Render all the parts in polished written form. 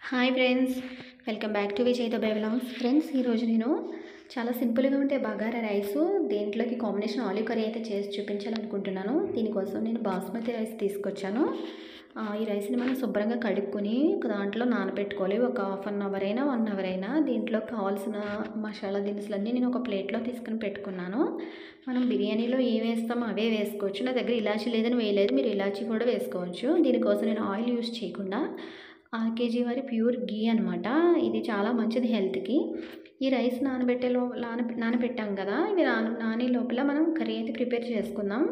Hi friends, welcome back to విజయ్తో blogs. Friends, ఈరోజు నేను చాలా సింపుల్గా ఉంటే బగారా రైసు దేంట్లోకి కాంబినేషన్ ఆలివ్ కర్రీ అయితే చేసి చూపించాలనుకుంటున్నాను. దీనికోసం నేను బాస్మతి రైస్ తీసుకొచ్చాను. ఈ రైస్ని మనం శుభ్రంగా కడుక్కొని దాంట్లో నానబెట్టుకోవాలి. ఒక హాఫ్ అన్ అవర్ అయినా 1 అవర్ అయినా. దీంట్లో కావాల్సిన మసాలా దినుసులన్నీ నేను ఒక ప్లేట్లో తీసుకుని పెట్టుకున్నాను. మనం బిర్యానీలో ఏం వేస్తామో అవే వేసుకోవచ్చు. నా దగ్గర ఇలాచీ లేదని వేయలేదు, మీరు ఇలాచీ కూడా వేసుకోవచ్చు. దీనికోసం నేను ఆయిల్ యూస్ చేయకుండా 6 kg వరకు ప్యూర్ గీ అనమాట. ఇది చాలా మంచిది హెల్త్కి. ఈ రైస్ నానబెట్టాం కదా, ఇవి నానే లోపల మనం కర్రీ అయితే ప్రిపేర్ చేసుకుందాం.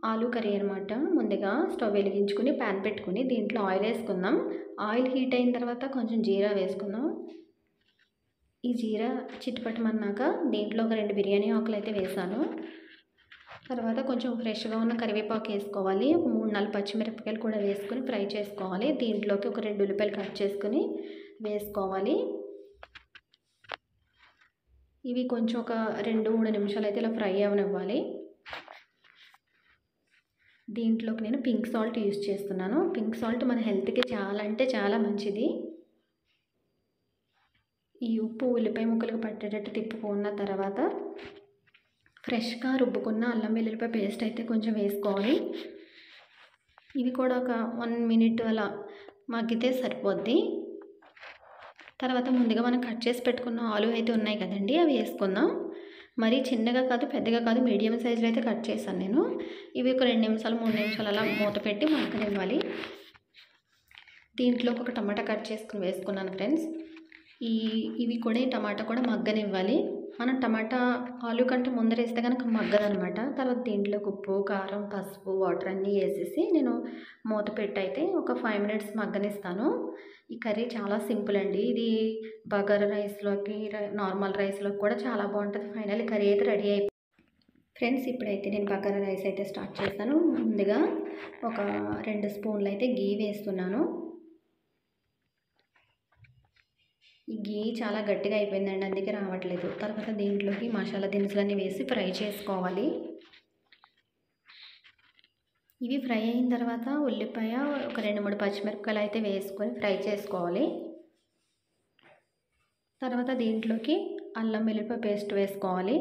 ఆలూ కర్రీ అనమాట. ముందుగా స్టవ్ వెలిగించుకుని ప్యాన్ పెట్టుకుని దీంట్లో ఆయిల్ వేసుకుందాం. ఆయిల్ హీట్ అయిన తర్వాత కొంచెం జీరా వేసుకుందాం. ఈ జీరా చిట్టుపట్టమన్నాక దీంట్లో ఒక 2 బిర్యానీ ఆకులు అయితే వేసాను. తర్వాత కొంచెం ఫ్రెష్గా ఉన్న కరివేపాకు వేసుకోవాలి. ఒక 3-4 పచ్చిమిరపకాయలు కూడా వేసుకొని ఫ్రై చేసుకోవాలి. దీంట్లోకి ఒక 2 ఉల్లిపాయలు కట్ చేసుకొని వేసుకోవాలి. ఇవి కొంచెం ఒక 2-3 నిమిషాలు అయితే ఇలా ఫ్రై అవనివ్వాలి. దీంట్లోకి నేను పింక్ సాల్ట్ యూస్ చేస్తున్నాను. పింక్ సాల్ట్ మన హెల్త్కి చాలా అంటే చాలా మంచిది. ఈ ఉప్పు ఉల్లిపాయ ముక్కలకు పట్టేటట్టు తిప్పుకున్న తర్వాత ఫ్రెష్గా రుబ్బుకున్న అల్లం వెల్లుల్లిపాయ పేస్ట్ అయితే కొంచెం వేసుకోవాలి. ఇవి కూడా ఒక 1 మినిట్ అలా మగ్గితే సరిపోద్ది. తర్వాత ముందుగా మనం కట్ చేసి పెట్టుకున్న ఆలు అయితే ఉన్నాయి కదండి, అవి వేసుకుందాం. మరీ చిన్నగా కాదు, పెద్దగా కాదు, మీడియం సైజులో అయితే కట్ చేశాను నేను. ఇవి ఒక 2 నిమిషాలు 3 నిమిషాలు అలా మూత పెట్టి మగ్గనివ్వాలి. దీంట్లో ఒక టమాటా కట్ చేసుకుని వేసుకున్నాను ఫ్రెండ్స్. ఇవి కూడా ఈ టమాటా కూడా మగ్గనివ్వాలి. మనం టమాటా ఆలు కంటే ముందర వేస్తే కనుక మగ్గదనమాట. తర్వాత దీంట్లో ఉప్పు, కారం, పసుపు, వాటర్ అన్నీ వేసేసి నేను మూత పెట్టి అయితే ఒక 5 మినిట్స్ మగ్గనిస్తాను. ఈ కర్రీ చాలా సింపుల్ అండి. ఇది బగారా రైస్లోకి, నార్మల్ రైస్లోకి కూడా చాలా బాగుంటుంది. ఫైనల్ కర్రీ అయితే రెడీ అయిపోయింది ఫ్రెండ్స్. ఇప్పుడైతే నేను బగారా రైస్ అయితే స్టార్ట్ చేస్తాను. ముందుగా ఒక 2 స్పూన్లు అయితే గీ వేస్తున్నాను. ఈ గీ చాలా గట్టిగా అయిపోయిందండి, అందుకే రావట్లేదు. తర్వాత దీంట్లోకి మసాలా దినుసులన్నీ వేసి ఫ్రై చేసుకోవాలి. ఇవి ఫ్రై అయిన తర్వాత ఉల్లిపాయ ఒక 2-3 పచ్చిమిరపకాయలు అయితే వేసుకొని ఫ్రై చేసుకోవాలి. తర్వాత దీంట్లోకి అల్లం వెల్లుల్లిపాయ పేస్ట్ వేసుకోవాలి.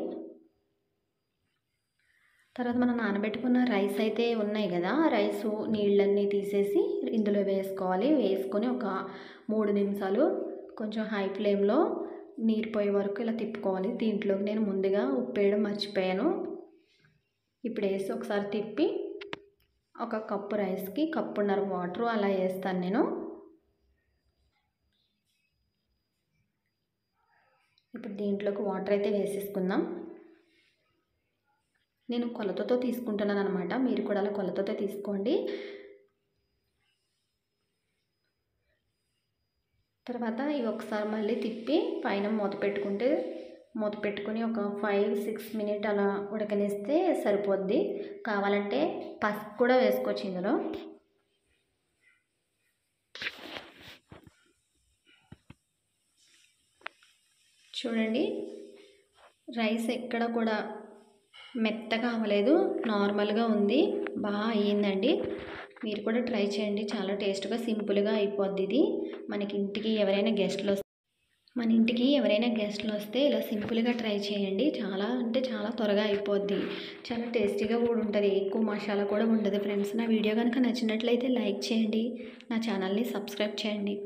తర్వాత మనం నానబెట్టుకున్న రైస్ అయితే ఉన్నాయి కదా, రైసు నీళ్ళన్నీ తీసేసి ఇందులో వేసుకోవాలి. వేసుకొని ఒక 3 నిమిషాలు కొంచెం హై ఫ్లేమ్లో నీరు పోయే వరకు ఇలా తిప్పుకోవాలి. దీంట్లోకి నేను ముందుగా ఉప్పు వేయడం మర్చిపోయాను. ఇప్పుడు వేసి ఒకసారి తిప్పి ఒక కప్పు రైస్కి 1.5 కప్పు వాటర్ అలా వేస్తాను నేను. ఇప్పుడు దీంట్లోకి వాటర్ అయితే వేసేసుకుందాం. నేను కొలతతో తీసుకుంటున్నాను అనమాట, మీరు కూడా అలా కొలతతో తీసుకోండి. తర్వాత ఇవి ఒకసారి మళ్ళీ తిప్పి పైన మూత పెట్టుకుని ఒక 5-6 మినిట్ అలా ఉడకనిస్తే సరిపోద్ది. కావాలంటే పసుపు కూడా వేసుకోవచ్చు ఇందులో. చూడండి, రైస్ ఎక్కడ కూడా మెత్తగా అవ్వలేదు, నార్మల్గా ఉంది, బాగా అయ్యిందండి. మీరు కూడా ట్రై చేయండి, చాలా టేస్ట్గా సింపుల్గా అయిపోద్ది ఇది. మన ఇంటికి ఎవరైనా గెస్ట్లు వస్తే ఇలా సింపుల్గా ట్రై చేయండి. చాలా అంటే చాలా త్వరగా అయిపోద్ది, చాలా టేస్టీగా కూడా ఉంటుంది, ఎక్కువ మసాలా కూడా ఉండదు ఫ్రెండ్స్. నా వీడియో కనుక నచ్చినట్లయితే లైక్ చేయండి, నా ఛానల్ని సబ్స్క్రైబ్ చేయండి.